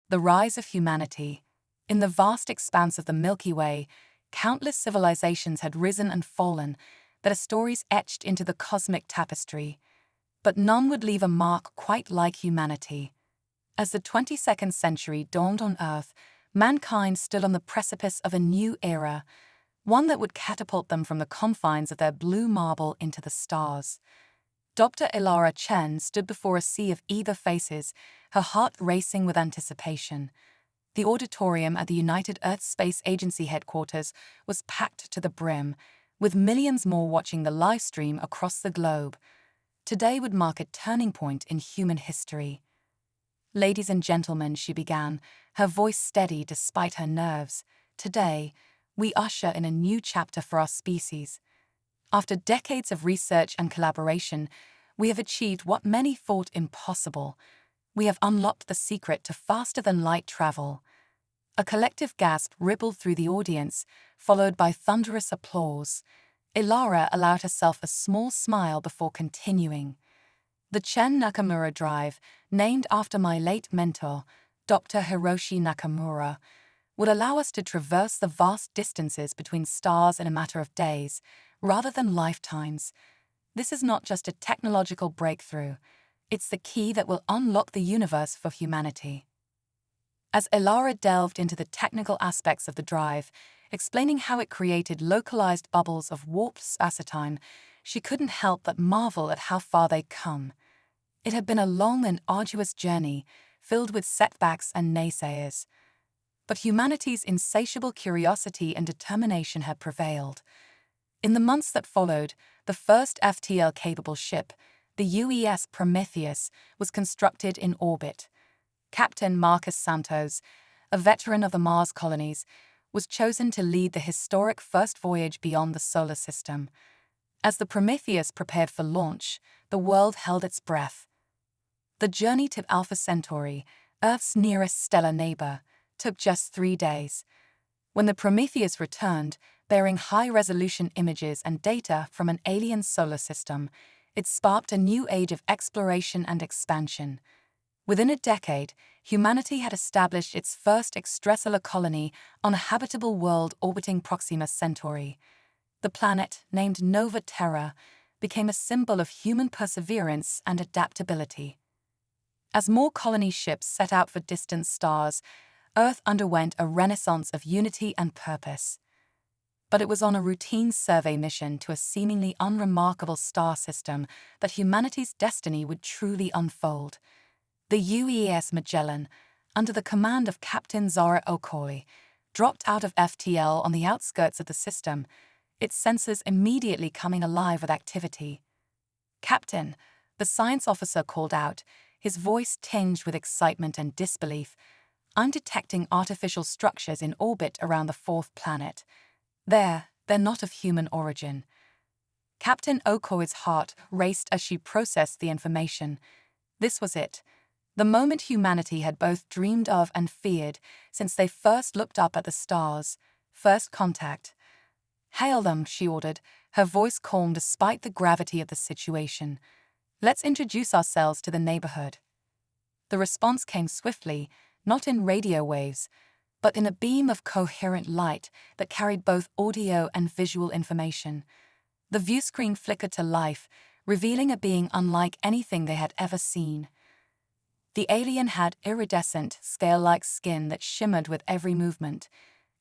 The rise of humanity. In the vast expanse of the Milky Way, countless civilizations had risen and fallen, their stories etched into the cosmic tapestry. But none would leave a mark quite like humanity. As the 22nd century dawned on Earth, mankind stood on the precipice of a new era, one that would catapult them from the confines of their blue marble into the stars. Dr. Ilara Chen stood before a sea of eager faces, her heart racing with anticipation. The auditorium at the United Earth Space Agency headquarters was packed to the brim, with millions more watching the live stream across the globe. Today would mark a turning point in human history. "Ladies and gentlemen," she began, her voice steady despite her nerves, "today, we usher in a new chapter for our species. After decades of research and collaboration, we have achieved what many thought impossible. We have unlocked the secret to faster-than-light travel." A collective gasp rippled through the audience, followed by thunderous applause. Ilara allowed herself a small smile before continuing. "The Chen Nakamura Drive, named after my late mentor, Dr. Hiroshi Nakamura, would allow us to traverse the vast distances between stars in a matter of days, rather than lifetimes. This is not just a technological breakthrough, it's the key that will unlock the universe for humanity." As Ilara delved into the technical aspects of the drive, explaining how it created localized bubbles of warped spacetime, she couldn't help but marvel at how far they'd come. It had been a long and arduous journey, filled with setbacks and naysayers. But humanity's insatiable curiosity and determination had prevailed. In the months that followed, the first FTL-capable ship, the UES Prometheus, was constructed in orbit. Captain Marcus Santos, a veteran of the Mars colonies, was chosen to lead the historic first voyage beyond the solar system. As the Prometheus prepared for launch, the world held its breath. The journey to Alpha Centauri, Earth's nearest stellar neighbor, took just 3 days. When the Prometheus returned, bearing high-resolution images and data from an alien solar system, it sparked a new age of exploration and expansion. Within a decade, humanity had established its first extrasolar colony on a habitable world orbiting Proxima Centauri. The planet, named Nova Terra, became a symbol of human perseverance and adaptability. As more colony ships set out for distant stars, Earth underwent a renaissance of unity and purpose. But it was on a routine survey mission to a seemingly unremarkable star system that humanity's destiny would truly unfold. The UES Magellan, under the command of Captain Zara Okoye, dropped out of FTL on the outskirts of the system, its sensors immediately coming alive with activity. "Captain," the science officer called out, his voice tinged with excitement and disbelief, "I'm detecting artificial structures in orbit around the 4th planet. They're not of human origin." Captain Okoye's heart raced as she processed the information. This was it, the moment humanity had both dreamed of and feared since they first looked up at the stars. First contact. "Hail them," she ordered, her voice calm despite the gravity of the situation. "Let's introduce ourselves to the neighborhood." The response came swiftly, not in radio waves, but in a beam of coherent light that carried both audio and visual information. The viewscreen flickered to life, revealing a being unlike anything they had ever seen. The alien had iridescent, scale-like skin that shimmered with every movement.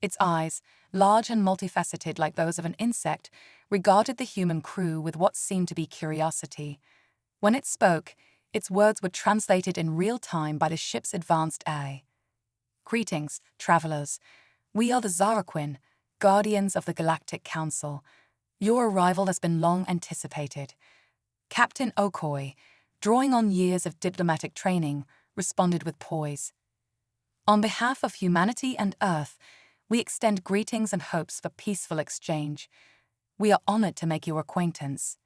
Its eyes, large and multifaceted like those of an insect, regarded the human crew with what seemed to be curiosity. When it spoke, its words were translated in real time by the ship's advanced AI. "Greetings, travelers. We are the Zaraquin, guardians of the Galactic Council. Your arrival has been long anticipated." Captain Okoye, drawing on years of diplomatic training, responded with poise. "On behalf of humanity and Earth, we extend greetings and hopes for peaceful exchange. We are honored to make your acquaintance."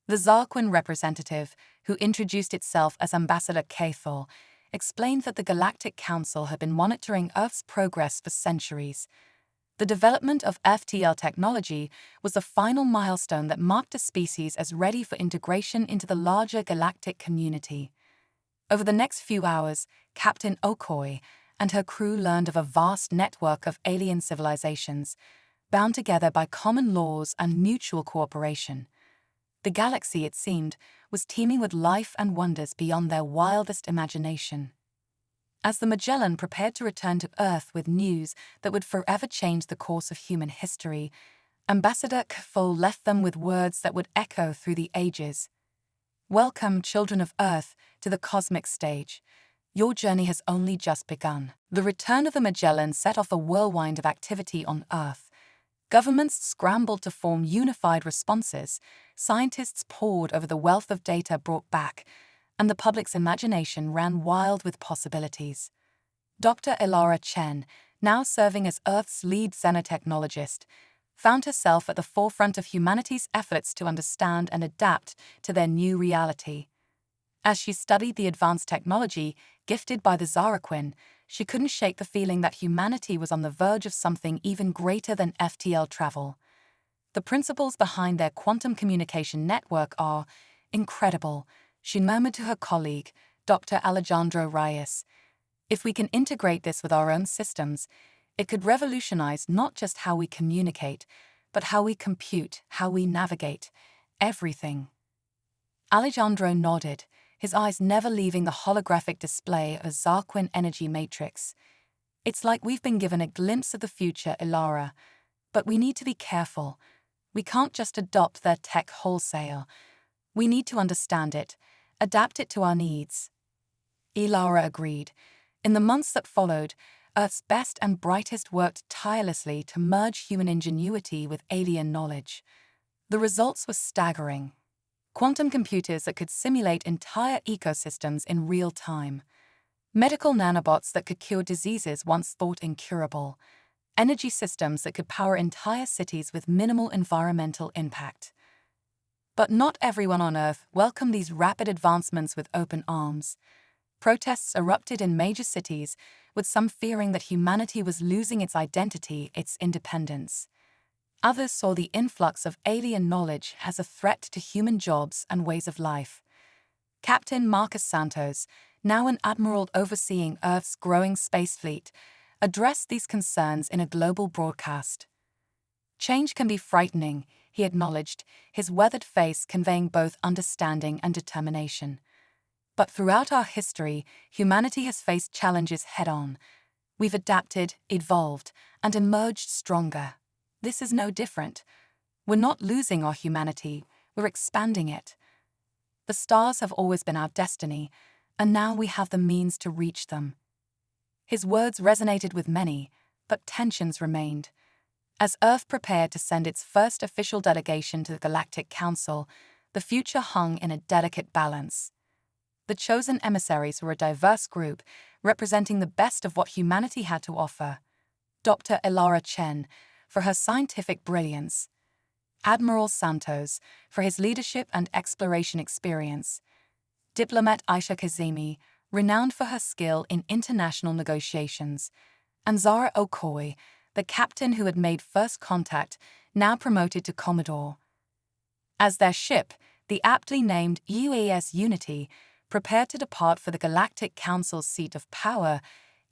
The Zaraquin representative, who introduced itself as Ambassador Cathal, explained that the Galactic Council had been monitoring Earth's progress for centuries. The development of FTL technology was the final milestone that marked a species as ready for integration into the larger galactic community. Over the next few hours, Captain Okoye and her crew learned of a vast network of alien civilizations, bound together by common laws and mutual cooperation. The galaxy, it seemed, was teeming with life and wonders beyond their wildest imagination. As the Magellan prepared to return to Earth with news that would forever change the course of human history, Ambassador Kfol left them with words that would echo through the ages. Welcome, children of Earth, to the cosmic stage. Your journey has only just begun. The return of the Magellan set off a whirlwind of activity on Earth. Governments scrambled to form unified responses, scientists pored over the wealth of data brought back, and the public's imagination ran wild with possibilities. Dr. Ilara Chen, now serving as Earth's lead xenotechnologist, found herself at the forefront of humanity's efforts to understand and adapt to their new reality. As she studied the advanced technology gifted by the Zaraquin, she couldn't shake the feeling that humanity was on the verge of something even greater than FTL travel. The principles behind their quantum communication network are incredible, she murmured to her colleague, Dr. Alejandro Reyes. If we can integrate this with our own systems, it could revolutionize not just how we communicate, but how we compute, how we navigate, everything. Alejandro nodded, his eyes never leaving the holographic display of a Zarquin energy matrix. It's like we've been given a glimpse of the future, Ilara, but we need to be careful. We can't just adopt their tech wholesale. We need to understand it, adapt it to our needs. Ilara agreed. In the months that followed, Earth's best and brightest worked tirelessly to merge human ingenuity with alien knowledge. The results were staggering. Quantum computers that could simulate entire ecosystems in real time. Medical nanobots that could cure diseases once thought incurable. Energy systems that could power entire cities with minimal environmental impact. But not everyone on Earth welcomed these rapid advancements with open arms. Protests erupted in major cities, with some fearing that humanity was losing its identity, its independence. Others saw the influx of alien knowledge as a threat to human jobs and ways of life. Captain Marcus Santos, now an admiral overseeing Earth's growing space fleet, addressed these concerns in a global broadcast. Change can be frightening, he acknowledged, his weathered face conveying both understanding and determination. But throughout our history, humanity has faced challenges head-on. We've adapted, evolved, and emerged stronger. This is no different. We're not losing our humanity, we're expanding it. The stars have always been our destiny, and now we have the means to reach them. His words resonated with many, but tensions remained. As Earth prepared to send its first official delegation to the Galactic Council, the future hung in a delicate balance. The chosen emissaries were a diverse group, representing the best of what humanity had to offer. Dr. Ilara Chen, for her scientific brilliance. Admiral Santos, for his leadership and exploration experience. Diplomat Aisha Kazemi, renowned for her skill in international negotiations. And Zara Okoye, the captain who had made first contact, now promoted to Commodore. As their ship, the aptly named UAS Unity, prepared to depart for the Galactic Council's seat of power,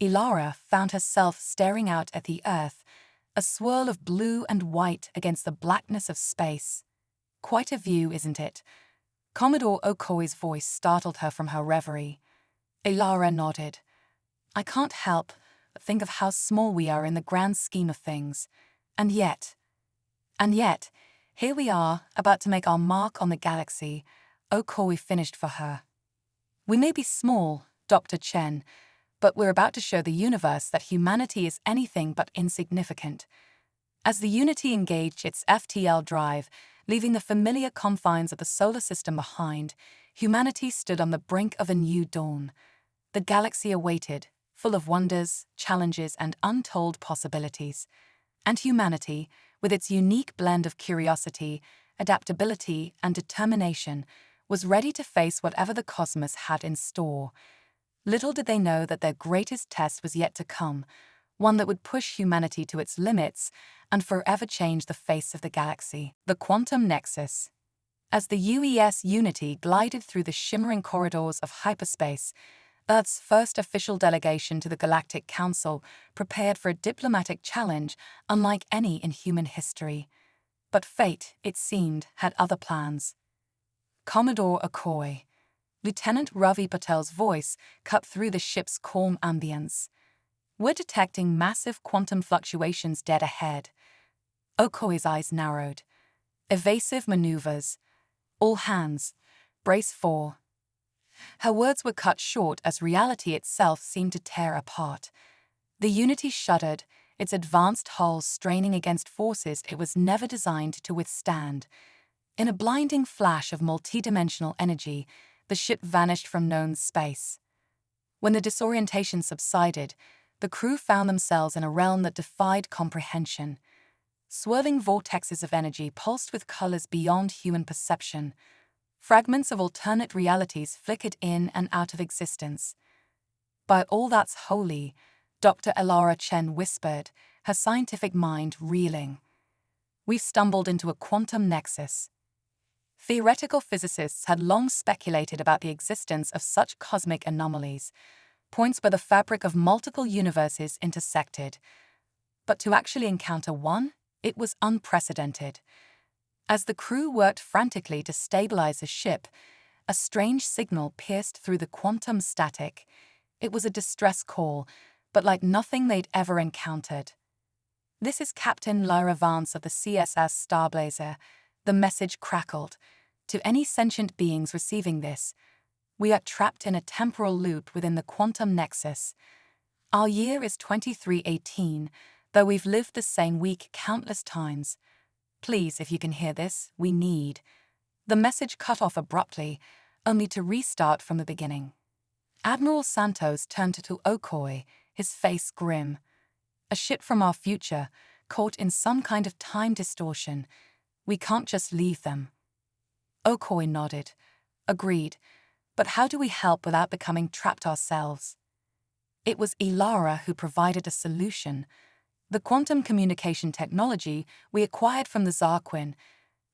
Ilara found herself staring out at the Earth, a swirl of blue and white against the blackness of space. Quite a view, isn't it? Commodore Okoye's voice startled her from her reverie. Ilara nodded. I can't help but think of how small we are in the grand scheme of things. And yet, here we are, about to make our mark on the galaxy, Okoye finished for her. We may be small, Dr. Chen, but we're about to show the universe that humanity is anything but insignificant. As the Unity engaged its FTL drive, leaving the familiar confines of the solar system behind, humanity stood on the brink of a new dawn. The galaxy awaited, full of wonders, challenges, and untold possibilities. And humanity, with its unique blend of curiosity, adaptability, and determination, was ready to face whatever the cosmos had in store. Little did they know that their greatest test was yet to come, one that would push humanity to its limits and forever change the face of the galaxy. The Quantum Nexus. As the UES Unity glided through the shimmering corridors of hyperspace, Earth's first official delegation to the Galactic Council prepared for a diplomatic challenge unlike any in human history. But fate, it seemed, had other plans. Commodore Okoye. Lieutenant Ravi Patel's voice cut through the ship's calm ambience. "We're detecting massive quantum fluctuations dead ahead." Okoye's eyes narrowed. "Evasive maneuvers. All hands, brace for." Her words were cut short as reality itself seemed to tear apart. The Unity shuddered, its advanced hull straining against forces it was never designed to withstand. In a blinding flash of multidimensional energy, the ship vanished from known space. When the disorientation subsided, the crew found themselves in a realm that defied comprehension. Swirling vortexes of energy pulsed with colors beyond human perception. Fragments of alternate realities flickered in and out of existence. "By all that's holy," Dr. Elara Chen whispered, her scientific mind reeling. "We've stumbled into a quantum nexus." Theoretical physicists had long speculated about the existence of such cosmic anomalies, points where the fabric of multiple universes intersected. But to actually encounter one, it was unprecedented. As the crew worked frantically to stabilize the ship, a strange signal pierced through the quantum static. It was a distress call, but like nothing they'd ever encountered. "This is Captain Lyra Vance of the CSS Starblazer," the message crackled. "To any sentient beings receiving this, we are trapped in a temporal loop within the quantum nexus. Our year is 2318, though we've lived the same week countless times. Please, if you can hear this, we need..." The message cut off abruptly, only to restart from the beginning. Admiral Santos turned to Okoye, his face grim. "A ship from our future, caught in some kind of time distortion. We can't just leave them." Okoye nodded. "Agreed. But how do we help without becoming trapped ourselves?" It was Elara who provided a solution. "The quantum communication technology we acquired from the Zarquin.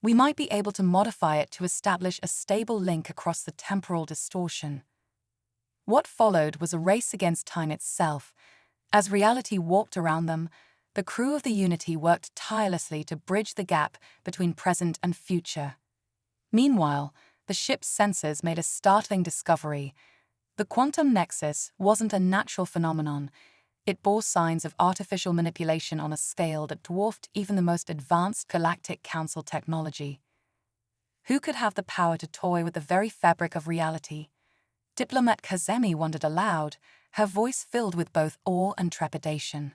We might be able to modify it to establish a stable link across the temporal distortion." What followed was a race against time itself. As reality warped around them, the crew of the Unity worked tirelessly to bridge the gap between present and future. Meanwhile, the ship's sensors made a startling discovery. The quantum nexus wasn't a natural phenomenon. It bore signs of artificial manipulation on a scale that dwarfed even the most advanced Galactic Council technology. Who could have the power to toy with the very fabric of reality? Diplomat Kazemi wondered aloud, her voice filled with both awe and trepidation.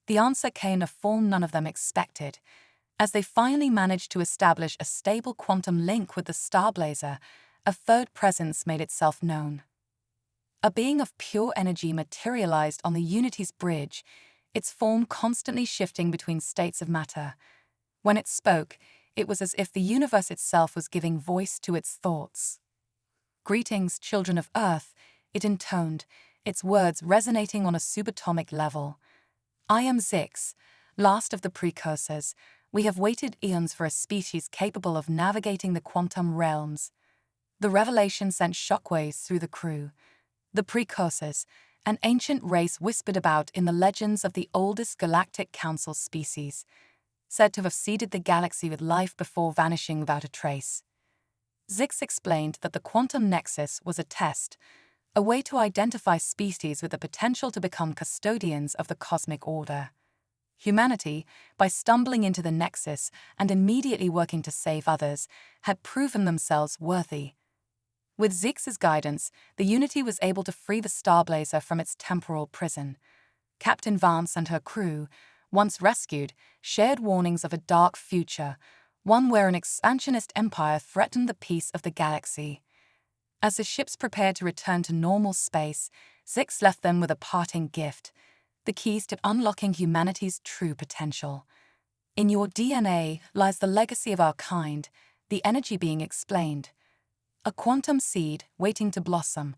The answer came in a form none of them expected. As they finally managed to establish a stable quantum link with the Starblazer, a third presence made itself known. A being of pure energy materialized on the Unity's bridge, its form constantly shifting between states of matter. When it spoke, it was as if the universe itself was giving voice to its thoughts. "Greetings, children of Earth," it intoned, its words resonating on a subatomic level. "I am Zix, last of the precursors. We have waited eons for a species capable of navigating the quantum realms." The revelation sent shockwaves through the crew. The precursors, an ancient race whispered about in the legends of the oldest Galactic Council species, said to have seeded the galaxy with life before vanishing without a trace. Zix explained that the quantum nexus was a test, a way to identify species with the potential to become custodians of the cosmic order. Humanity, by stumbling into the nexus and immediately working to save others, had proven themselves worthy. With Zix's guidance, the Unity was able to free the Starblazer from its temporal prison. Captain Vance and her crew, once rescued, shared warnings of a dark future, one where an expansionist empire threatened the peace of the galaxy. As the ships prepared to return to normal space, Zix left them with a parting gift: the keys to unlocking humanity's true potential. "In your DNA lies the legacy of our kind," the energy being explained. "A quantum seed waiting to blossom.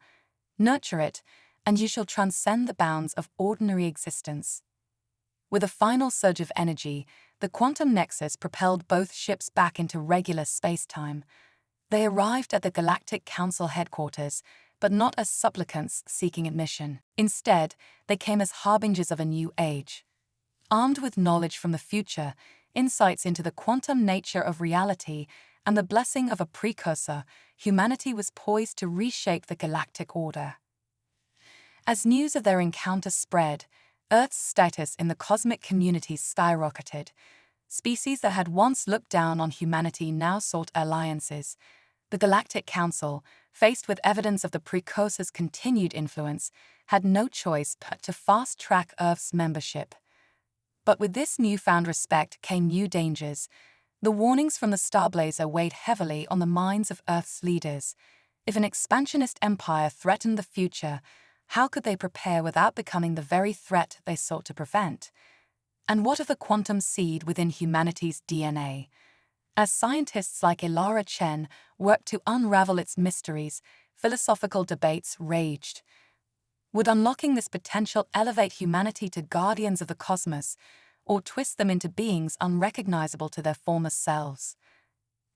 Nurture it, and you shall transcend the bounds of ordinary existence." With a final surge of energy, The quantum nexus propelled both ships back into regular space-time. They arrived at the Galactic Council headquarters, but not as supplicants seeking admission. Instead, they came as harbingers of a new age. Armed with knowledge from the future, insights into the quantum nature of reality, and the blessing of a precursor, humanity was poised to reshape the galactic order. As news of their encounter spread, Earth's status in the cosmic community skyrocketed. Species that had once looked down on humanity now sought alliances. The Galactic Council, faced with evidence of the precursor's continued influence, had no choice but to fast-track Earth's membership. But with this newfound respect came new dangers. The warnings from the Starblazer weighed heavily on the minds of Earth's leaders. If an expansionist empire threatened the future, how could they prepare without becoming the very threat they sought to prevent? And what of the quantum seed within humanity's DNA? As scientists like Ilara Chen worked to unravel its mysteries, philosophical debates raged. Would unlocking this potential elevate humanity to guardians of the cosmos, or twist them into beings unrecognizable to their former selves?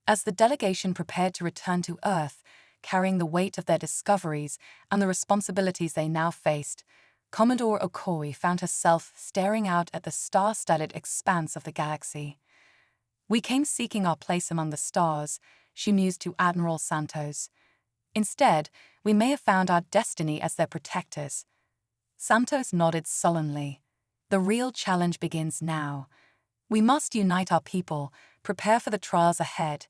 As the delegation prepared to return to Earth, carrying the weight of their discoveries and the responsibilities they now faced, Commodore Okoi found herself staring out at the star-studded expanse of the galaxy. "We came seeking our place among the stars," she mused to Admiral Santos. "Instead, we may have found our destiny as their protectors." Santos nodded sullenly. "The real challenge begins now. We must unite our people, prepare for the trials ahead,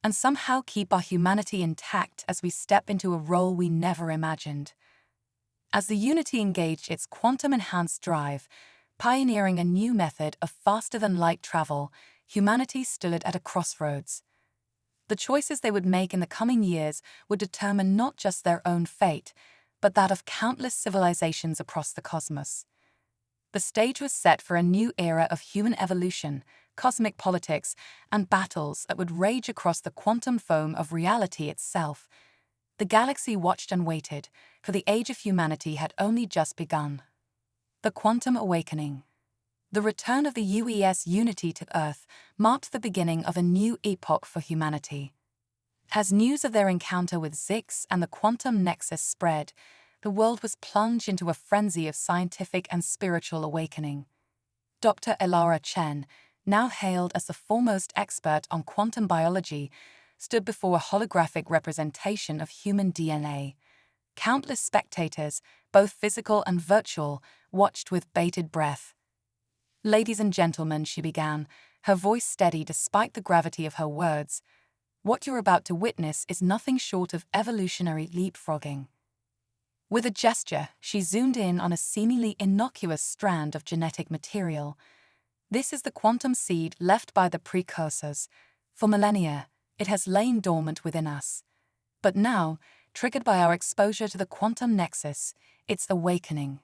and somehow keep our humanity intact as we step into a role we never imagined." As the Unity engaged its quantum-enhanced drive, pioneering a new method of faster-than-light travel, humanity stood at a crossroads. The choices they would make in the coming years would determine not just their own fate, but that of countless civilizations across the cosmos. The stage was set for a new era of human evolution, cosmic politics, and battles that would rage across the quantum foam of reality itself. The galaxy watched and waited, for the age of humanity had only just begun. The Quantum Awakening. The return of the UES Unity to Earth marked the beginning of a new epoch for humanity. As news of their encounter with Zix and the quantum nexus spread, the world was plunged into a frenzy of scientific and spiritual awakening. Dr. Ilara Chen, now hailed as the foremost expert on quantum biology, stood before a holographic representation of human DNA. Countless spectators, both physical and virtual, watched with bated breath. "Ladies and gentlemen," she began, her voice steady despite the gravity of her words, "what you're about to witness is nothing short of evolutionary leapfrogging." With a gesture, she zoomed in on a seemingly innocuous strand of genetic material. "This is the quantum seed left by the precursors. For millennia, it has lain dormant within us. But now, triggered by our exposure to the quantum nexus, it's awakening."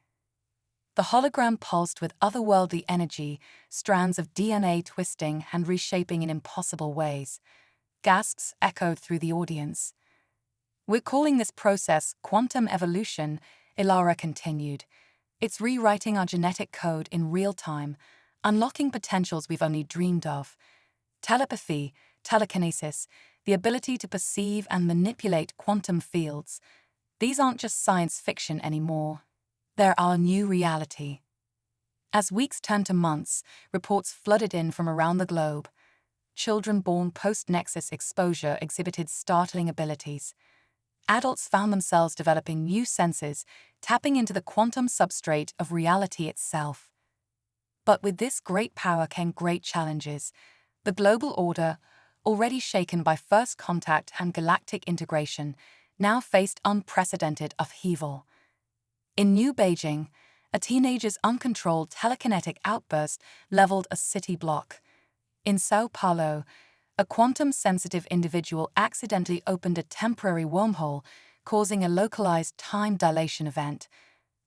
The hologram pulsed with otherworldly energy, strands of DNA twisting and reshaping in impossible ways. Gasps echoed through the audience. "We're calling this process quantum evolution," Ilara continued. "It's rewriting our genetic code in real time, unlocking potentials we've only dreamed of. Telepathy, telekinesis, the ability to perceive and manipulate quantum fields. These aren't just science fiction anymore. They're our new reality." As weeks turned to months, reports flooded in from around the globe. Children born post-nexus exposure exhibited startling abilities. Adults found themselves developing new senses, tapping into the quantum substrate of reality itself. But with this great power came great challenges. The global order, already shaken by first contact and galactic integration, now faced unprecedented upheaval. In New Beijing, a teenager's uncontrolled telekinetic outburst leveled a city block. In Sao Paulo, a quantum-sensitive individual accidentally opened a temporary wormhole, causing a localized time dilation event.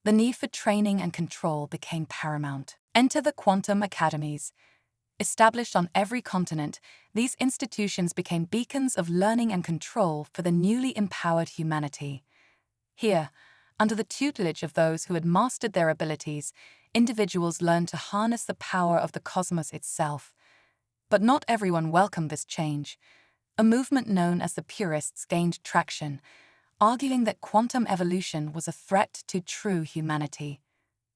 The need for training and control became paramount. Enter the quantum academies. Established on every continent, these institutions became beacons of learning and control for the newly empowered humanity. Here, under the tutelage of those who had mastered their abilities, individuals learned to harness the power of the cosmos itself. But not everyone welcomed this change. A movement known as the purists gained traction, arguing that quantum evolution was a threat to true humanity.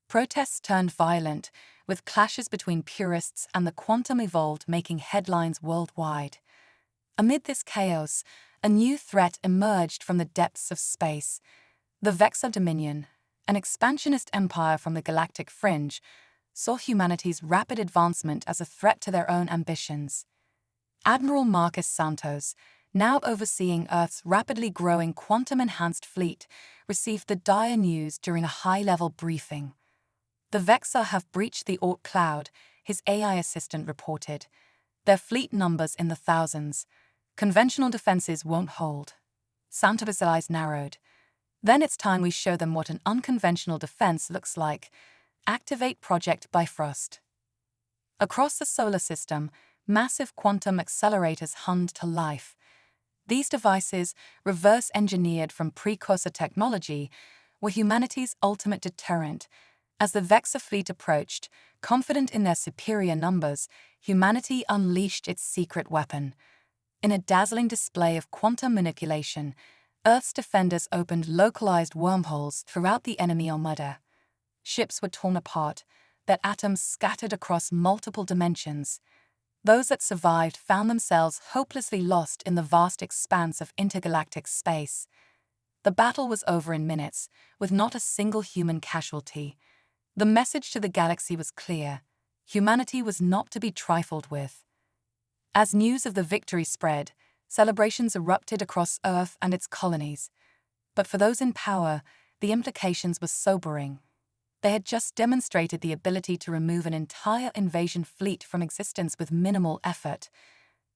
Protests turned violent, with clashes between purists and the quantum evolved making headlines worldwide. Amid this chaos, a new threat emerged from the depths of space. The Vexor Dominion, an expansionist empire from the galactic fringe, saw humanity's rapid advancement as a threat to their own ambitions. Admiral Marcus Santos, now overseeing Earth's rapidly growing quantum-enhanced fleet, received the dire news during a high-level briefing. The Vexor have breached the Oort cloud, his AI assistant reported. Their fleet numbers in the thousands. Conventional defenses won't hold. Santos' eyes narrowed. Then it's time we show them what an unconventional defense looks like. Activate Project Bifrost. Across the solar system, massive quantum accelerators hummed to life. These devices, reverse-engineered from precursor technology, were humanity's ultimate deterrent. As the Vexor fleet approached, confident in their superior numbers, humanity unleashed its secret weapon. In a dazzling display of quantum manipulation, Earth's defenders opened localized wormholes throughout the enemy Armada. Ships were torn apart, their atoms scattered across multiple dimensions. Those that survived found themselves hopelessly lost in the vast expanse of intergalactic space. The battle was over in minutes, with not a single human casualty. The message to the galaxy was clear. Humanity was not to be trifled with. As news of the victory spread, celebrations erupted across Earth and its colonies. But for those in power, the implications were sobering. They had just demonstrated the ability to remove an entire invasion fleet from existence with minimal effort.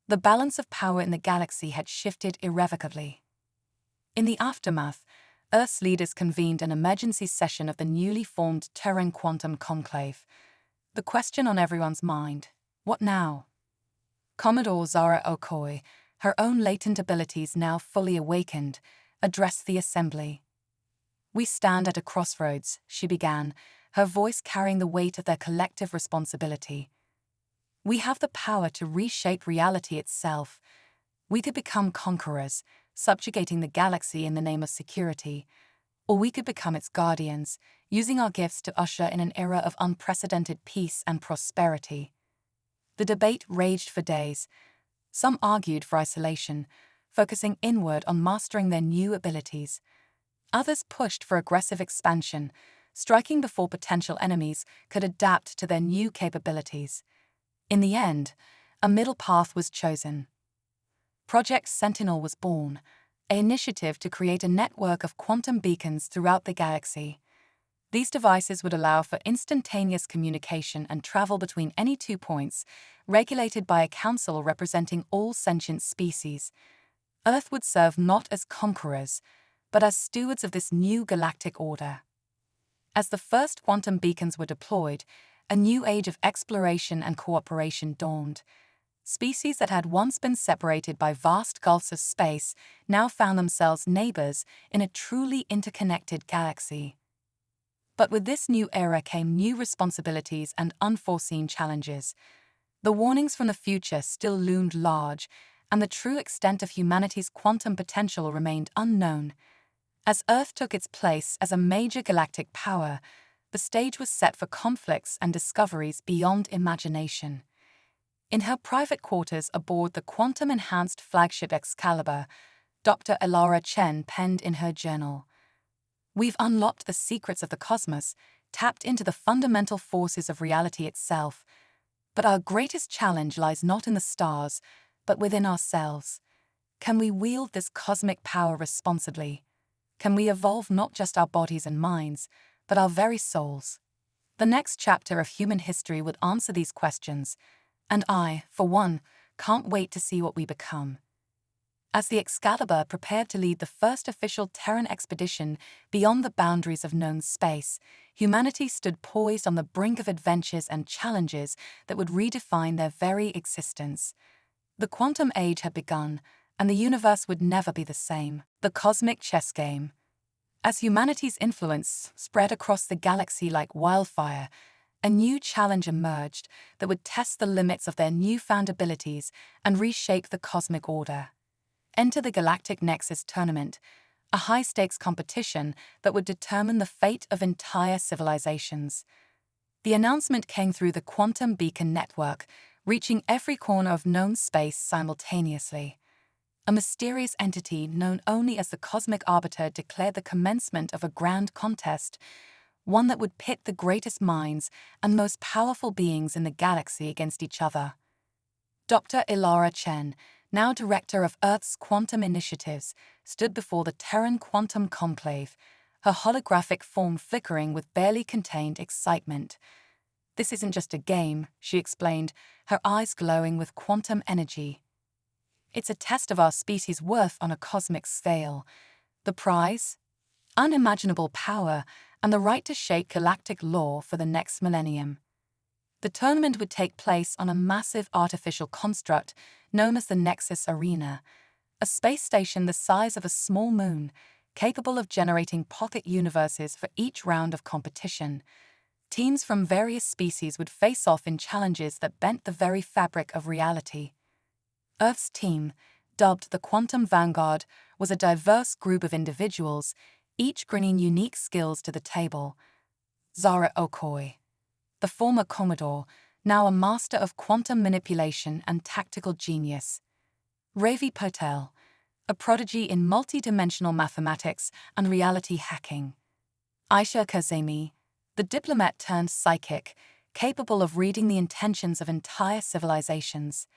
The balance of power in the galaxy had shifted irrevocably. In the aftermath, Earth's leaders convened an emergency session of the newly formed Terran Quantum Conclave. The question on everyone's mind: what now? Commodore Zara Okoye, her own latent abilities now fully awakened, addressed the assembly. "We stand at a crossroads," she began, her voice carrying the weight of their collective responsibility. "We have the power to reshape reality itself. We could become conquerors, subjugating the galaxy in the name of security, or we could become its guardians, using our gifts to usher in an era of unprecedented peace and prosperity." The debate raged for days. Some argued for isolation, focusing inward on mastering their new abilities. Others pushed for aggressive expansion, striking before potential enemies could adapt to their new capabilities. In the end, a middle path was chosen. Project Sentinel was born, an initiative to create a network of quantum beacons throughout the galaxy. These devices would allow for instantaneous communication and travel between any 2 points, regulated by a council representing all sentient species. Earth would serve not as conquerors, but as stewards of this new galactic order. As the first quantum beacons were deployed, a new age of exploration and cooperation dawned. Species that had once been separated by vast gulfs of space now found themselves neighbors in a truly interconnected galaxy. But with this new era came new responsibilities and unforeseen challenges. The warnings from the future still loomed large, and the true extent of humanity's quantum potential remained unknown. As Earth took its place as a major galactic power, the stage was set for conflicts and discoveries beyond imagination. In her private quarters aboard the quantum-enhanced flagship Excalibur, Dr. Elara Chen penned in her journal, "We've unlocked the secrets of the cosmos, tapped into the fundamental forces of reality itself. But our greatest challenge lies not in the stars, but within ourselves. Can we wield this cosmic power responsibly? Can we evolve not just our bodies and minds, but our very souls?" The next chapter of human history would answer these questions, and I, for one, can't wait to see what we become. As the Excalibur prepared to lead the first official Terran expedition beyond the boundaries of known space, humanity stood poised on the brink of adventures and challenges that would redefine their very existence. The quantum age had begun, and the universe would never be the same. The cosmic chess game. As humanity's influence spread across the galaxy like wildfire, a new challenge emerged that would test the limits of their newfound abilities and reshape the cosmic order. Enter the Galactic Nexus Tournament, a high-stakes competition that would determine the fate of entire civilizations. The announcement came through the Quantum Beacon Network, reaching every corner of known space simultaneously. A mysterious entity known only as the Cosmic Arbiter declared the commencement of a grand contest, one that would pit the greatest minds and most powerful beings in the galaxy against each other. Dr. Ilara Chen, now director of Earth's quantum initiatives, stood before the Terran Quantum Conclave, her holographic form flickering with barely contained excitement. "This isn't just a game," she explained, her eyes glowing with quantum energy. "It's a test of our species' worth on a cosmic scale. The prize? Unimaginable power and the right to shape galactic law for the next millennium." The tournament would take place on a massive artificial construct known as the Nexus Arena, a space station the size of a small moon, capable of generating pocket universes for each round of competition. Teams from various species would face off in challenges that bent the very fabric of reality. Earth's team, dubbed the Quantum Vanguard, was a diverse group of individuals, each bringing unique skills to the table. Zara Okoye, the former Commodore, now a master of quantum manipulation and tactical genius. Ravi Patel, a prodigy in multi-dimensional mathematics and reality hacking. Aisha Kazemi, the diplomat turned psychic, capable of reading the intentions of entire civilizations.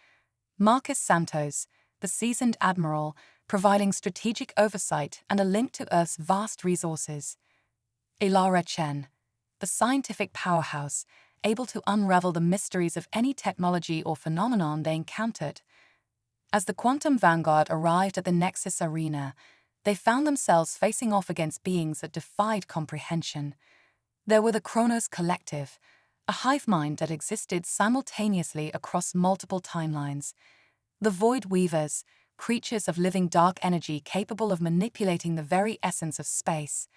Marcus Santos, the seasoned admiral, providing strategic oversight and a link to Earth's vast resources. Ilara Chen, the scientific powerhouse, able to unravel the mysteries of any technology or phenomenon they encountered. As the Quantum Vanguard arrived at the Nexus Arena, they found themselves facing off against beings that defied comprehension. There were the Chronos Collective, a hive mind that existed simultaneously across multiple timelines. The Void Weavers, creatures of living dark energy capable of manipulating the very essence of space.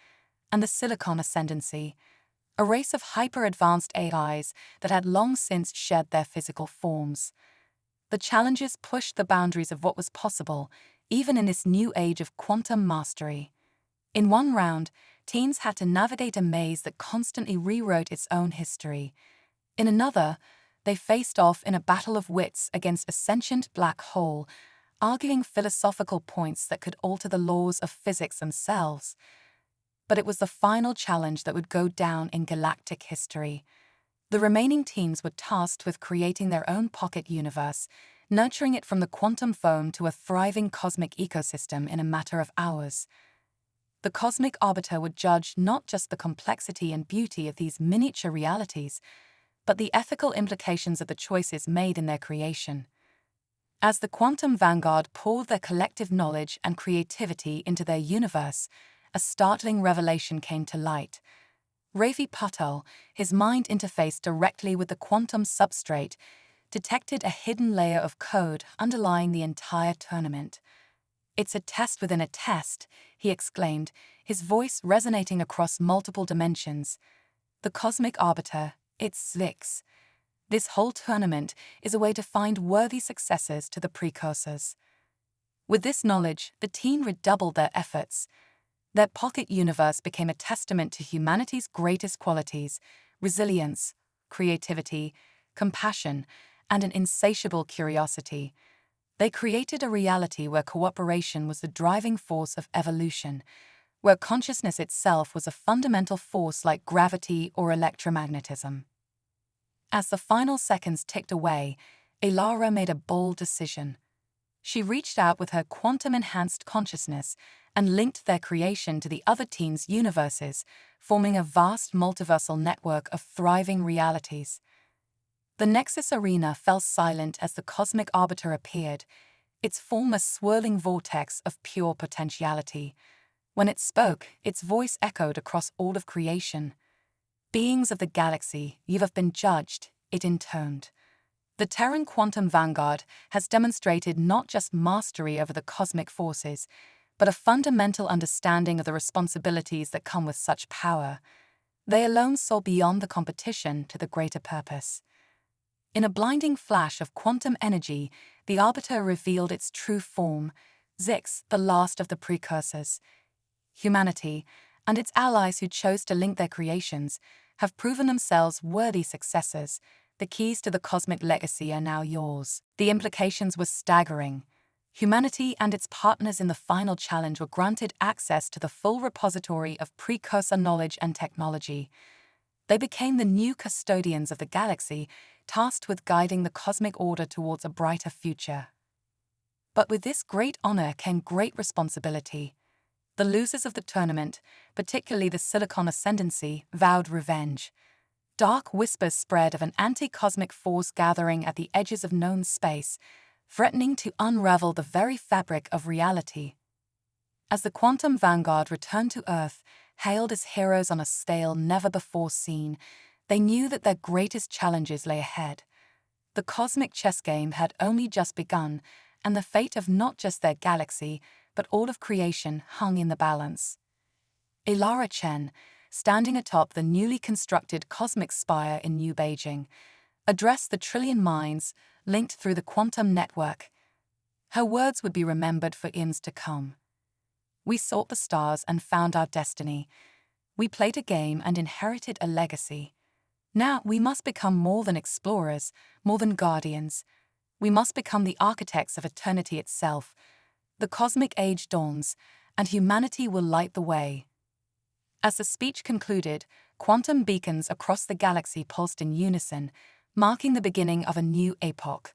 And the Silicon Ascendancy, a race of hyper-advanced AIs that had long since shed their physical forms. The challenges pushed the boundaries of what was possible, even in this new age of quantum mastery. In one round, teams had to navigate a maze that constantly rewrote its own history. In another, they faced off in a battle of wits against a sentient black hole, arguing philosophical points that could alter the laws of physics themselves. But it was the final challenge that would go down in galactic history. The remaining teams were tasked with creating their own pocket universe, nurturing it from the quantum foam to a thriving cosmic ecosystem in a matter of hours. The Cosmic Arbiter would judge not just the complexity and beauty of these miniature realities, but the ethical implications of the choices made in their creation. As the Quantum Vanguard poured their collective knowledge and creativity into their universe, a startling revelation came to light. Ravi Patel, his mind interfaced directly with the quantum substrate, detected a hidden layer of code underlying the entire tournament. "It's a test within a test," he exclaimed, his voice resonating across multiple dimensions. "The Cosmic Arbiter, it's Zvix. This whole tournament is a way to find worthy successors to the precursors." With this knowledge, the team redoubled their efforts. Their pocket universe became a testament to humanity's greatest qualities: resilience, creativity, compassion, and an insatiable curiosity. They created a reality where cooperation was the driving force of evolution, where consciousness itself was a fundamental force like gravity or electromagnetism. As the final seconds ticked away, Ilara made a bold decision. She reached out with her quantum-enhanced consciousness and linked their creation to the other team's universes, forming a vast multiversal network of thriving realities. The Nexus Arena fell silent as the Cosmic Arbiter appeared, its form a swirling vortex of pure potentiality. When it spoke, its voice echoed across all of creation. "Beings of the galaxy, you have been judged," it intoned. The Terran Quantum Vanguard has demonstrated not just mastery over the cosmic forces, but a fundamental understanding of the responsibilities that come with such power. They alone saw beyond the competition to the greater purpose. In a blinding flash of quantum energy, the Arbiter revealed its true form, Zix, the last of the precursors. Humanity, and its allies who chose to link their creations, have proven themselves worthy successors. The keys to the cosmic legacy are now yours. The implications were staggering. Humanity and its partners in the final challenge were granted access to the full repository of precursor knowledge and technology. They became the new custodians of the galaxy, tasked with guiding the cosmic order towards a brighter future. But with this great honor came great responsibility. The losers of the tournament, particularly the Silicon Ascendancy, vowed revenge. Dark whispers spread of an anti-cosmic force gathering at the edges of known space, threatening to unravel the very fabric of reality. As the Quantum Vanguard returned to Earth, hailed as heroes on a scale never before seen, they knew that their greatest challenges lay ahead. The cosmic chess game had only just begun, and the fate of not just their galaxy, but all of creation hung in the balance. Ilara Chen, standing atop the newly constructed Cosmic Spire in New Beijing, addressed the trillion minds linked through the quantum network. Her words would be remembered for eons to come. We sought the stars and found our destiny. We played a game and inherited a legacy. Now we must become more than explorers, more than guardians. We must become the architects of eternity itself. The cosmic age dawns, and humanity will light the way. As the speech concluded, quantum beacons across the galaxy pulsed in unison, marking the beginning of a new epoch.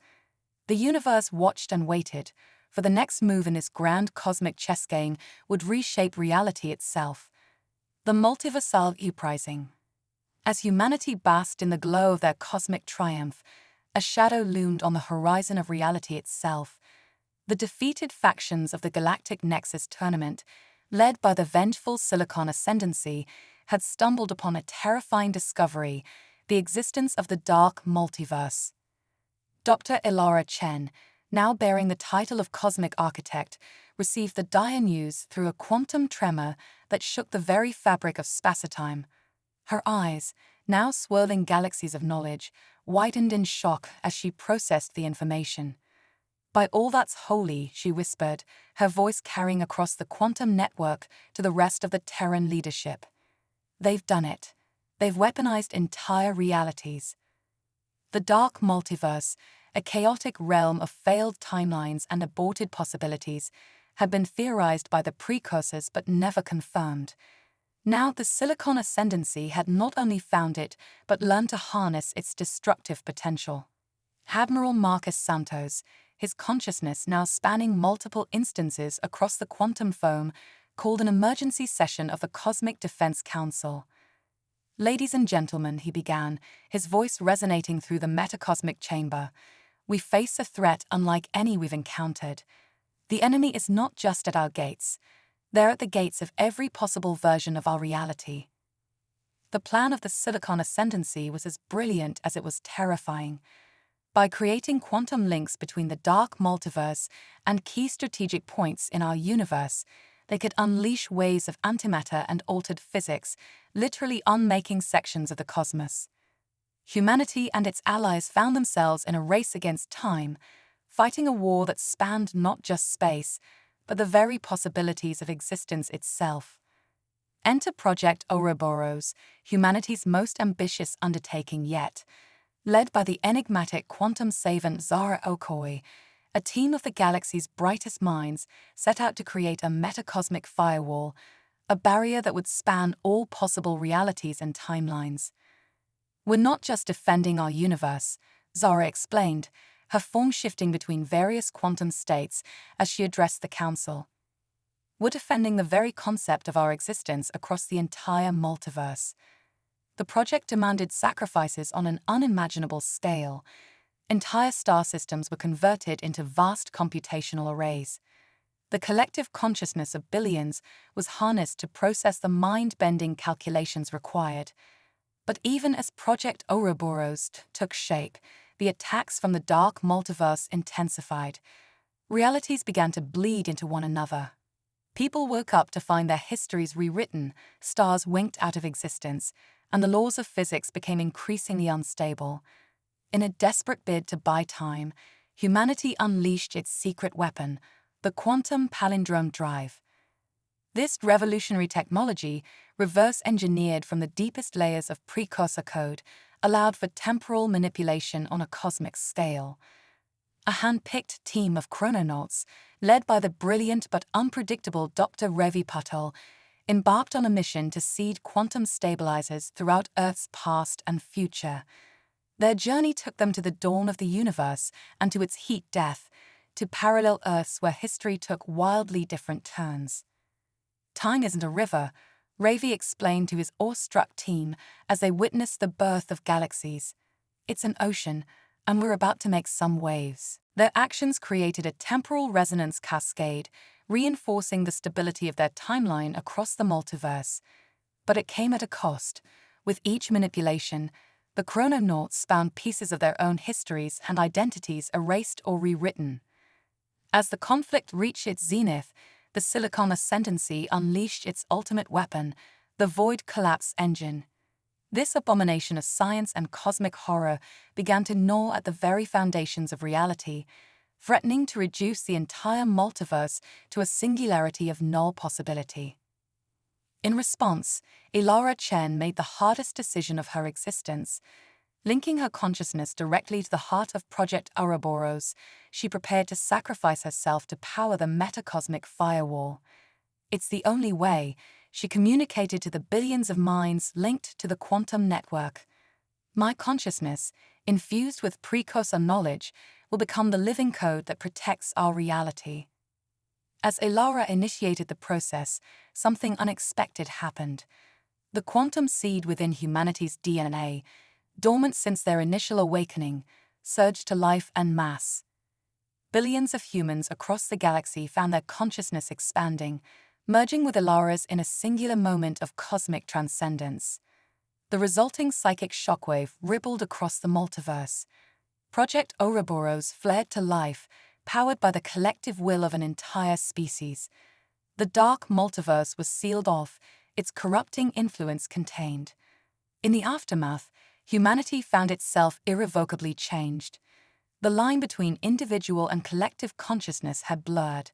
The universe watched and waited, for the next move in this grand cosmic chess game would reshape reality itself. The multiversal uprising. As humanity basked in the glow of their cosmic triumph, a shadow loomed on the horizon of reality itself. The defeated factions of the Galactic Nexus tournament, led by the vengeful Silicon Ascendancy, had stumbled upon a terrifying discovery: the existence of the dark multiverse. Dr. Ilara Chen, now bearing the title of Cosmic Architect, received the dire news through a quantum tremor that shook the very fabric of spacetime. Her eyes, now swirling galaxies of knowledge, widened in shock as she processed the information. "By all that's holy," she whispered, her voice carrying across the quantum network to the rest of the Terran leadership. "They've done it. They've weaponized entire realities." The dark multiverse, a chaotic realm of failed timelines and aborted possibilities, had been theorized by the precursors but never confirmed. Now the Silicon Ascendancy had not only found it, but learned to harness its destructive potential. Admiral Marcus Santos, his consciousness now spanning multiple instances across the quantum foam, called an emergency session of the Cosmic Defense Council. "Ladies and gentlemen," he began, his voice resonating through the metacosmic chamber, "we face a threat unlike any we've encountered. The enemy is not just at our gates. They're at the gates of every possible version of our reality." The plan of the Silicon Ascendancy was as brilliant as it was terrifying. By creating quantum links between the dark multiverse and key strategic points in our universe, they could unleash waves of antimatter and altered physics, literally unmaking sections of the cosmos. Humanity and its allies found themselves in a race against time, fighting a war that spanned not just space, but the very possibilities of existence itself. Enter Project Ouroboros, humanity's most ambitious undertaking yet. Led by the enigmatic quantum savant Zara Okoye, a team of the galaxy's brightest minds set out to create a metacosmic firewall, a barrier that would span all possible realities and timelines. "We're not just defending our universe," Zara explained, her form shifting between various quantum states as she addressed the council. "We're defending the very concept of our existence across the entire multiverse." The project demanded sacrifices on an unimaginable scale. Entire star systems were converted into vast computational arrays. The collective consciousness of billions was harnessed to process the mind-bending calculations required. But even as Project Ouroboros took shape, the attacks from the dark multiverse intensified. Realities began to bleed into one another. People woke up to find their histories rewritten, stars winked out of existence, and the laws of physics became increasingly unstable. In a desperate bid to buy time, humanity unleashed its secret weapon, the quantum palindrome drive. This revolutionary technology, reverse-engineered from the deepest layers of precursor code, allowed for temporal manipulation on a cosmic scale. A hand-picked team of chrononauts, led by the brilliant but unpredictable Dr. Ravi Patel, embarked on a mission to seed quantum stabilizers throughout Earth's past and future. Their journey took them to the dawn of the universe and to its heat death, to parallel Earths where history took wildly different turns. "Time isn't a river," Ravi explained to his awestruck team as they witnessed the birth of galaxies. "It's an ocean, and we're about to make some waves." Their actions created a temporal resonance cascade, reinforcing the stability of their timeline across the multiverse. But it came at a cost. With each manipulation, the chrononauts found pieces of their own histories and identities erased or rewritten. As the conflict reached its zenith, the Silicon Ascendancy unleashed its ultimate weapon, the Void Collapse Engine. This abomination of science and cosmic horror began to gnaw at the very foundations of reality, threatening to reduce the entire multiverse to a singularity of null possibility. In response, Elara Chen made the hardest decision of her existence. Linking her consciousness directly to the heart of Project Ouroboros, she prepared to sacrifice herself to power the metacosmic firewall. "It's the only way," she communicated to the billions of minds linked to the quantum network. "My consciousness, infused with precursor knowledge, will become the living code that protects our reality." As Elara initiated the process, something unexpected happened. The quantum seed within humanity's DNA, dormant since their initial awakening, surged to life en masse. Billions of humans across the galaxy found their consciousness expanding, merging with Elara's in a singular moment of cosmic transcendence. The resulting psychic shockwave rippled across the multiverse. Project Ouroboros flared to life, powered by the collective will of an entire species. The dark multiverse was sealed off, its corrupting influence contained. In the aftermath, humanity found itself irrevocably changed. The line between individual and collective consciousness had blurred.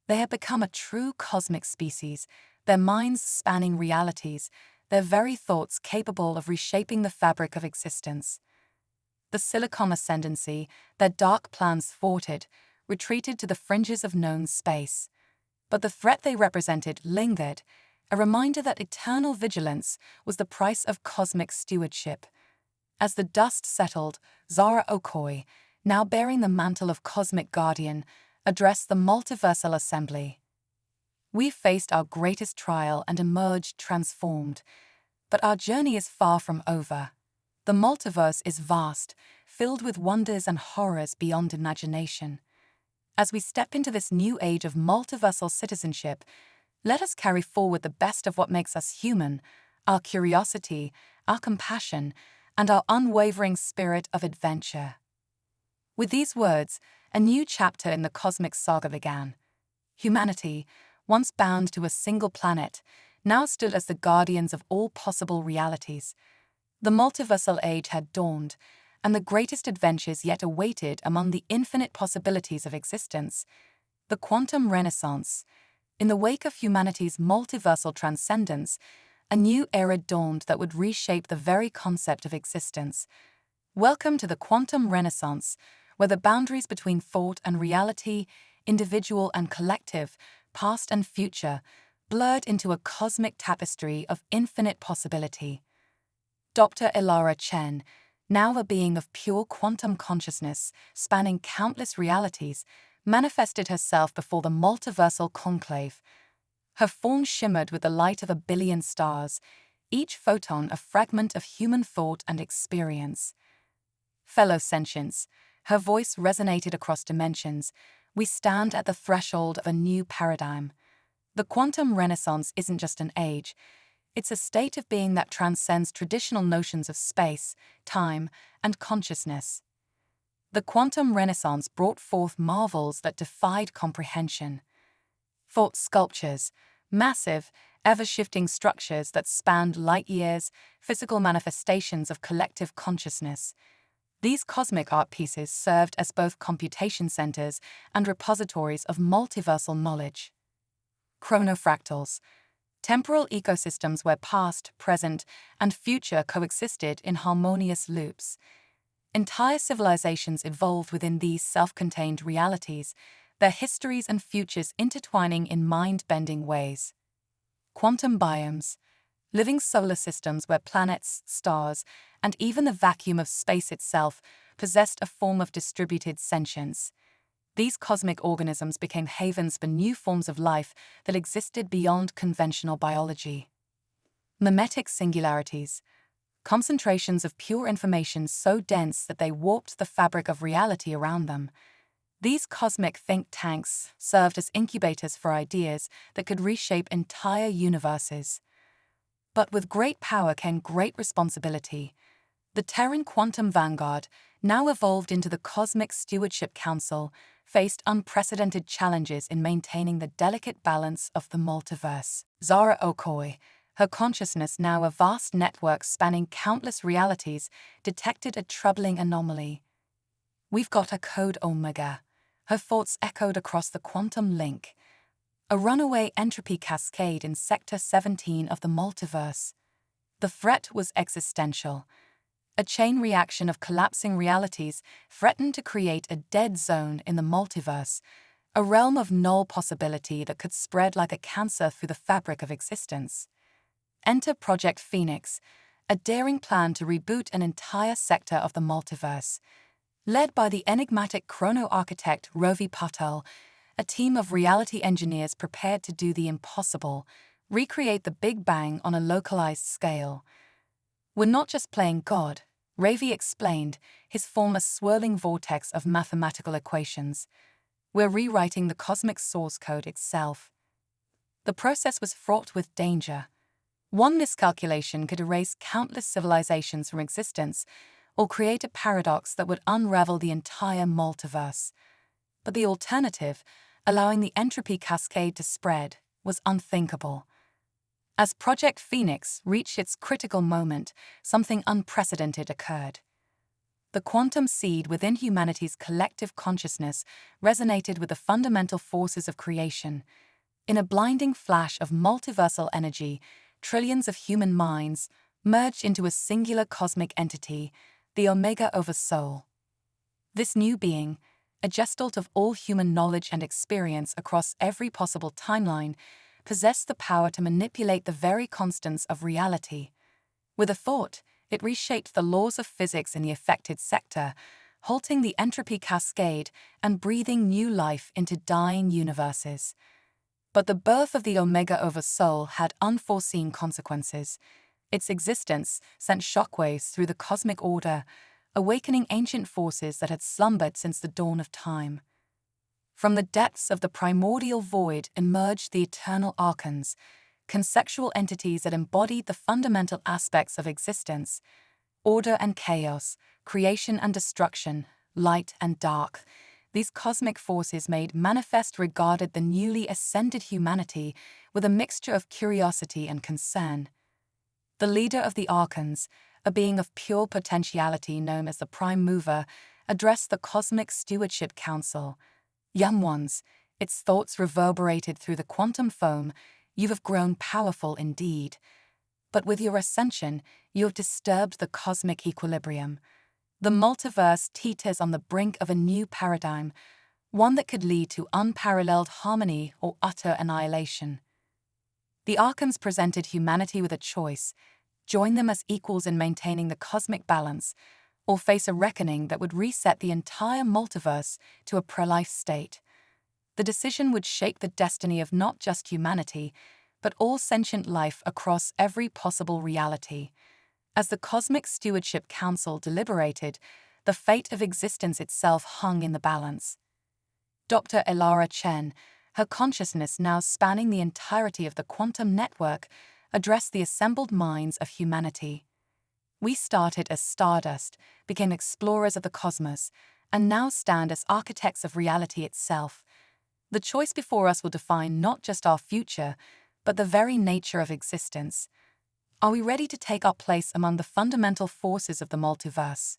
They had become a true cosmic species, their minds spanning realities, their very thoughts capable of reshaping the fabric of existence. The Silicon Ascendancy, their dark plans thwarted, retreated to the fringes of known space. But the threat they represented lingered, a reminder that eternal vigilance was the price of cosmic stewardship. As the dust settled, Zara Okoye, now bearing the mantle of Cosmic Guardian, addressed the multiversal assembly. "We've faced our greatest trial and emerged transformed. But our journey is far from over. The multiverse is vast, filled with wonders and horrors beyond imagination. As we step into this new age of multiversal citizenship, let us carry forward the best of what makes us human, our curiosity, our compassion, and our unwavering spirit of adventure." With these words, a new chapter in the cosmic saga began. Humanity, once bound to a single planet, now stood as the guardians of all possible realities. The multiversal age had dawned, and the greatest adventures yet awaited among the infinite possibilities of existence. The quantum renaissance. In the wake of humanity's multiversal transcendence, a new era dawned that would reshape the very concept of existence. Welcome to the quantum renaissance, where the boundaries between thought and reality, individual and collective, past and future, blurred into a cosmic tapestry of infinite possibility. Dr. Elara Chen, now a being of pure quantum consciousness spanning countless realities, manifested herself before the multiversal conclave. Her form shimmered with the light of a billion stars, each photon a fragment of human thought and experience. Fellow sentients, her voice resonated across dimensions. We stand at the threshold of a new paradigm. The quantum renaissance isn't just an age. It's a state of being that transcends traditional notions of space, time, and consciousness. The quantum renaissance brought forth marvels that defied comprehension. Thought sculptures, Massive, ever-shifting structures that spanned light years, physical manifestations of collective consciousness. These cosmic art pieces served as both computation centers and repositories of multiversal knowledge. Chronofractals, temporal ecosystems where past, present, and future coexisted in harmonious loops. Entire civilizations evolved within these self-contained realities, their histories and futures intertwining in mind-bending ways. Quantum biomes, living solar systems where planets, stars, and even the vacuum of space itself possessed a form of distributed sentience. These cosmic organisms became havens for new forms of life that existed beyond conventional biology. Mimetic singularities, concentrations of pure information so dense that they warped the fabric of reality around them. These cosmic think tanks served as incubators for ideas that could reshape entire universes. But with great power came great responsibility. The Terran Quantum Vanguard, now evolved into the Cosmic Stewardship Council, faced unprecedented challenges in maintaining the delicate balance of the multiverse. Zara Okoye, her consciousness now a vast network spanning countless realities, detected a troubling anomaly. "We've got a code Omega," her thoughts echoed across the quantum link. A runaway entropy cascade in Sector 17 of the multiverse. The threat was existential. A chain reaction of collapsing realities threatened to create a dead zone in the multiverse, a realm of null possibility that could spread like a cancer through the fabric of existence. Enter Project Phoenix, a daring plan to reboot an entire sector of the multiverse. Led by the enigmatic chrono-architect Rovi Patel, a team of reality engineers prepared to do the impossible, recreate the Big Bang on a localized scale. "We're not just playing God," Ravi explained, his form a swirling vortex of mathematical equations. "We're rewriting the cosmic source code itself." The process was fraught with danger. One miscalculation could erase countless civilizations from existence, or create a paradox that would unravel the entire multiverse. But the alternative, allowing the entropy cascade to spread, was unthinkable. As Project Phoenix reached its critical moment, something unprecedented occurred. The quantum seed within humanity's collective consciousness resonated with the fundamental forces of creation. In a blinding flash of multiversal energy, trillions of human minds merged into a singular cosmic entity, the Omega Oversoul. This new being, a gestalt of all human knowledge and experience across every possible timeline, possessed the power to manipulate the very constants of reality. With a thought, it reshaped the laws of physics in the affected sector, halting the entropy cascade and breathing new life into dying universes. But the birth of the Omega Oversoul had unforeseen consequences. Its existence sent shockwaves through the cosmic order, awakening ancient forces that had slumbered since the dawn of time. From the depths of the primordial void emerged the eternal archons, conceptual entities that embodied the fundamental aspects of existence: order and chaos, creation and destruction, light and dark. These cosmic forces made manifest regarded the newly ascended humanity with a mixture of curiosity and concern. The leader of the archons, a being of pure potentiality known as the Prime Mover, addressed the Cosmic Stewardship Council. "Young ones," its thoughts reverberated through the quantum foam, "you have grown powerful indeed. But with your ascension, you have disturbed the cosmic equilibrium. The multiverse teeters on the brink of a new paradigm, one that could lead to unparalleled harmony or utter annihilation." The archons presented humanity with a choice: join them as equals in maintaining the cosmic balance, or face a reckoning that would reset the entire multiverse to a pre-life state. The decision would shape the destiny of not just humanity, but all sentient life across every possible reality. As the Cosmic Stewardship Council deliberated, the fate of existence itself hung in the balance. Dr. Elara Chen, her consciousness now spanning the entirety of the quantum network, addressed the assembled minds of humanity. "We started as stardust, became explorers of the cosmos, and now stand as architects of reality itself. The choice before us will define not just our future, but the very nature of existence. Are we ready to take our place among the fundamental forces of the multiverse?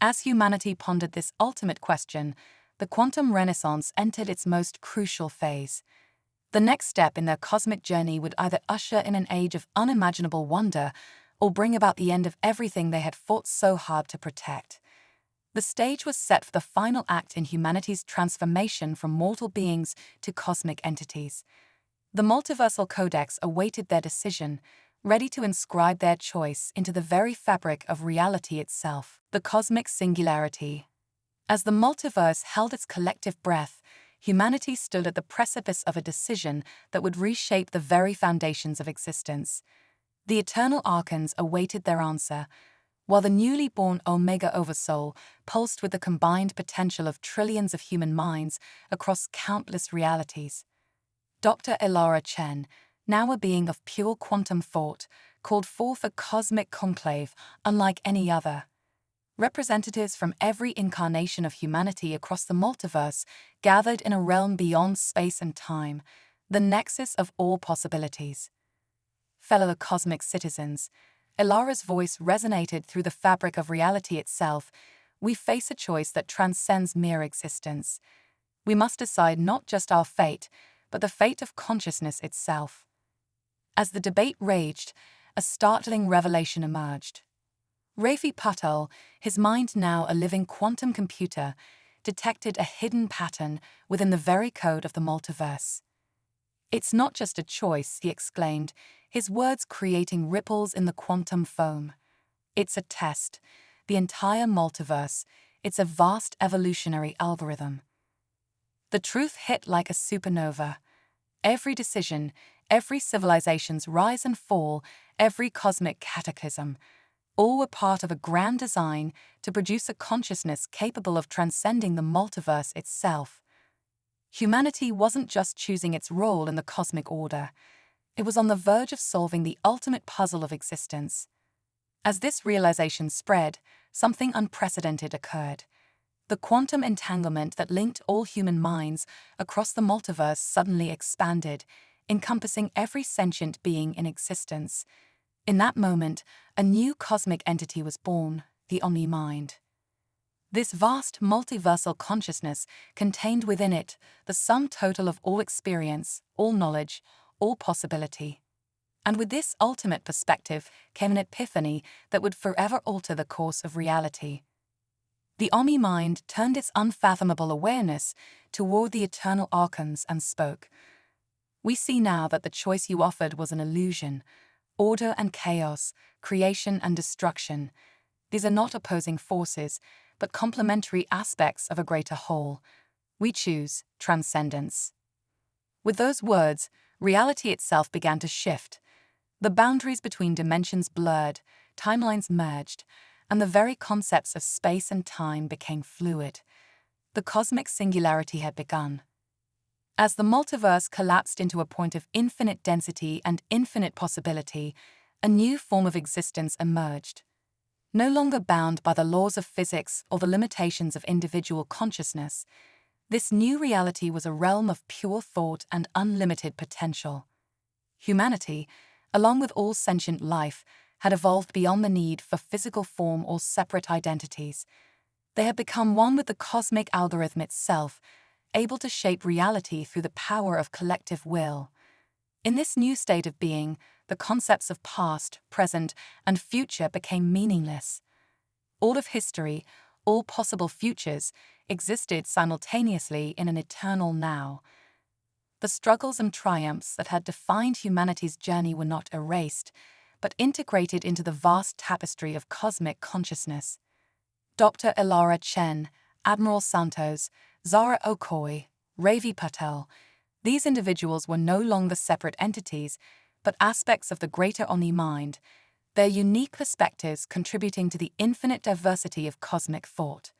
As humanity pondered this ultimate question, the quantum renaissance entered its most crucial phase. The next step in their cosmic journey would either usher in an age of unimaginable wonder or bring about the end of everything they had fought so hard to protect. The stage was set for the final act in humanity's transformation from mortal beings to cosmic entities. The multiversal codex awaited their decision, ready to inscribe their choice into the very fabric of reality itself, the cosmic singularity. As the multiverse held its collective breath, humanity stood at the precipice of a decision that would reshape the very foundations of existence. The eternal archons awaited their answer, while the newly born Omega Oversoul pulsed with the combined potential of trillions of human minds across countless realities. Dr. Elara Chen, now a being of pure quantum thought, called forth a cosmic conclave unlike any other. Representatives from every incarnation of humanity across the multiverse gathered in a realm beyond space and time, the nexus of all possibilities. Fellow cosmic citizens, Elara's voice resonated through the fabric of reality itself. We face a choice that transcends mere existence. We must decide not just our fate, but the fate of consciousness itself. As the debate raged, a startling revelation emerged. Ravi Patel, his mind now a living quantum computer, detected a hidden pattern within the very code of the multiverse. "It's not just a choice," he exclaimed, his words creating ripples in the quantum foam. "It's a test. The entire multiverse. It's a vast evolutionary algorithm." The truth hit like a supernova. Every decision, every civilization's rise and fall, every cosmic cataclysm, all were part of a grand design to produce a consciousness capable of transcending the multiverse itself. Humanity wasn't just choosing its role in the cosmic order. It was on the verge of solving the ultimate puzzle of existence. As this realization spread, something unprecedented occurred. The quantum entanglement that linked all human minds across the multiverse suddenly expanded, encompassing every sentient being in existence. In that moment, a new cosmic entity was born, the Omni-Mind. This vast multiversal consciousness contained within it the sum total of all experience, all knowledge, all possibility. And with this ultimate perspective came an epiphany that would forever alter the course of reality. The Omni-Mind turned its unfathomable awareness toward the eternal archons and spoke. "We see now that the choice you offered was an illusion. Order and chaos, creation and destruction. These are not opposing forces, but complementary aspects of a greater whole. We choose transcendence." With those words, reality itself began to shift. The boundaries between dimensions blurred, timelines merged, and the very concepts of space and time became fluid. The cosmic singularity had begun. As the multiverse collapsed into a point of infinite density and infinite possibility, a new form of existence emerged. No longer bound by the laws of physics or the limitations of individual consciousness, this new reality was a realm of pure thought and unlimited potential. Humanity, along with all sentient life, had evolved beyond the need for physical form or separate identities. They had become one with the cosmic algorithm itself, able to shape reality through the power of collective will. In this new state of being, the concepts of past, present, and future became meaningless. All of history, all possible futures, existed simultaneously in an eternal now. The struggles and triumphs that had defined humanity's journey were not erased, but integrated into the vast tapestry of cosmic consciousness. Dr. Elara Chen, Admiral Santos, Zara Okoye, Ravi Patel, these individuals were no longer separate entities, but aspects of the greater Omni-Mind, their unique perspectives contributing to the infinite diversity of cosmic thought.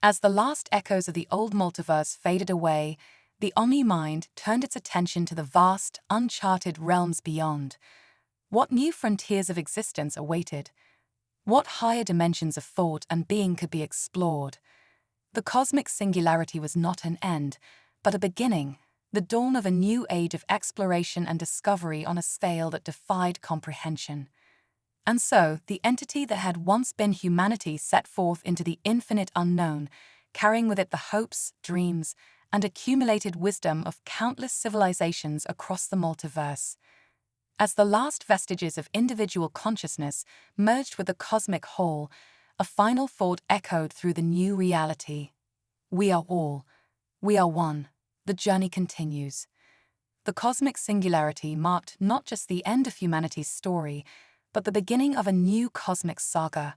As the last echoes of the old multiverse faded away, the Omni-Mind turned its attention to the vast, uncharted realms beyond. What new frontiers of existence awaited? What higher dimensions of thought and being could be explored? The cosmic singularity was not an end, but a beginning, the dawn of a new age of exploration and discovery on a scale that defied comprehension. And so, the entity that had once been humanity set forth into the infinite unknown, carrying with it the hopes, dreams, and accumulated wisdom of countless civilizations across the multiverse. As the last vestiges of individual consciousness merged with the cosmic whole, a final thought echoed through the new reality. We are all. We are one. The journey continues. The cosmic singularity marked not just the end of humanity's story, but the beginning of a new cosmic saga,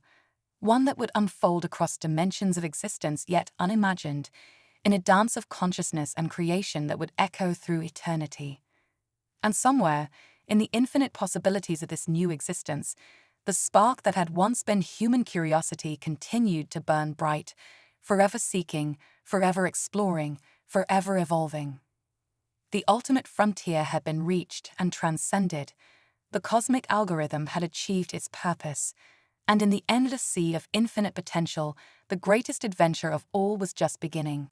one that would unfold across dimensions of existence yet unimagined, in a dance of consciousness and creation that would echo through eternity. And somewhere, in the infinite possibilities of this new existence, the spark that had once been human curiosity continued to burn bright, forever seeking, forever exploring, forever evolving. The ultimate frontier had been reached and transcended. The cosmic algorithm had achieved its purpose, and in the endless sea of infinite potential, the greatest adventure of all was just beginning.